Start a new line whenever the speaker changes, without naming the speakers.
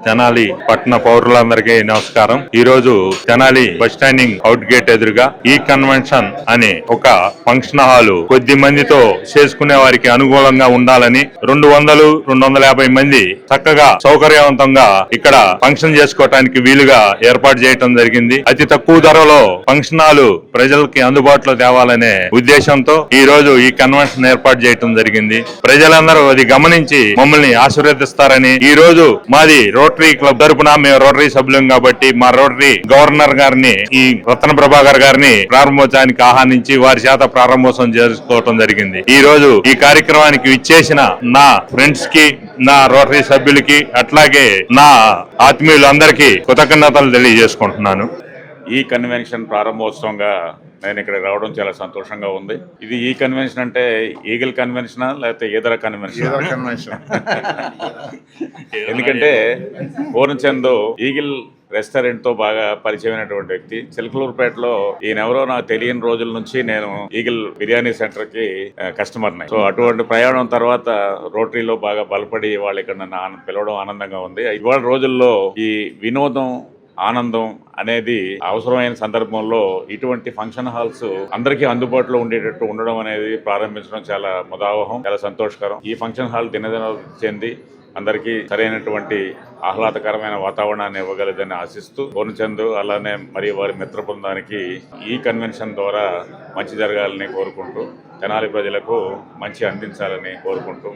తెనాలి పట్టణ పౌరులందరికీ నమస్కారం. ఈ రోజు Tenali bus standing out gate ఎదురుగా ఈ కన్వెన్షన్ అనే ఒక ఫంక్షన్ హాల్ కొద్ది మందితో చేసుకునే వారికి అనుకూలంగా ఉండాలని 200-250 మంది చక్కగా సౌకర్యవంతంగా ఇక్కడ ఫంక్షన్ చేసుకోవటానికి వీలుగా ఏర్పాటు చేయడం జరిగింది. అతి తక్కువ ధరలో ఫంక్షన్ హాల్ ప్రజలకి అందుబాటులో తేవాలనే ఉద్దేశంతో ఈ రోజు ఈ కన్వెన్షన్ ఏర్పాటు చేయడం జరిగింది. ప్రజలందరూ అది గమనించి మమ్మల్ని ఆశీర్వదిస్తారని, ఈ రోజు మాది రోటరీ క్లబ్ తరపున మేము రోటరీ సభ్యులం కాబట్టి మా రోటరీ గవర్నర్ గారిని ఈ రత్న ప్రభాకర్ గారిని ప్రారంభోత్సవానికి ఆహ్వానించి వారి చేత ప్రారంభోత్సవం చేసుకోవడం జరిగింది. ఈ రోజు ఈ కార్యక్రమానికి విచ్చేసిన నా ఫ్రెండ్స్ కి, నా రోటరీ సభ్యులకి, అట్లాగే నా ఆత్మీయులందరికీ కృతజ్ఞతలు తెలియజేసుకుంటున్నాను.
ఈ కన్వెన్షన్ ప్రారంభోత్సవంగా నేను ఇక్కడ రావడం చాలా సంతోషంగా ఉంది. ఇది ఈ కన్వెన్షన్ అంటే ఈగల్ కన్వెన్షనా లేకపోతే ఈదర కన్వెన్షన్? ఎందుకంటే పూర్ణచంద్ ఈగిల్ రెస్టారెంట్ తో బాగా పరిచయమైనటువంటి వ్యక్తి. చిలకలూరుపేటలో ఈయనెవరో నాకు తెలియని రోజుల నుంచి నేను ఈగిల్ బిర్యానీ సెంటర్ కి కస్టమర్ ని. సో అటువంటి ప్రయాణం తర్వాత రోటరీలో బాగా బలపడి వాళ్ళు ఇక్కడ నన్ను పిలవడం ఆనందంగా ఉంది. ఇవాళ రోజుల్లో ఈ వినోదం, ఆనందం అనేది అవసరమైన సందర్భంలో ఇటువంటి ఫంక్షన్ హాల్స్ అందరికీ అందుబాటులో ఉండేటట్టు ఉండడం అనేది ప్రారంభించడం చాలా ముదావహం, చాలా సంతోషకరం. ఈ ఫంక్షన్ హాల్ దినదిన చెంది అందరికీ సరైనటువంటి ఆహ్లాదకరమైన వాతావరణాన్ని ఇవ్వగలదని ఆశిస్తూ పూర్ణచంద్ అలానే మరియు వారి మిత్ర బృందానికి ఈ కన్వెన్షన్ ద్వారా మంచి జరగాలని కోరుకుంటూ తెనాలి ప్రజలకు మంచి అందించాలని కోరుకుంటూ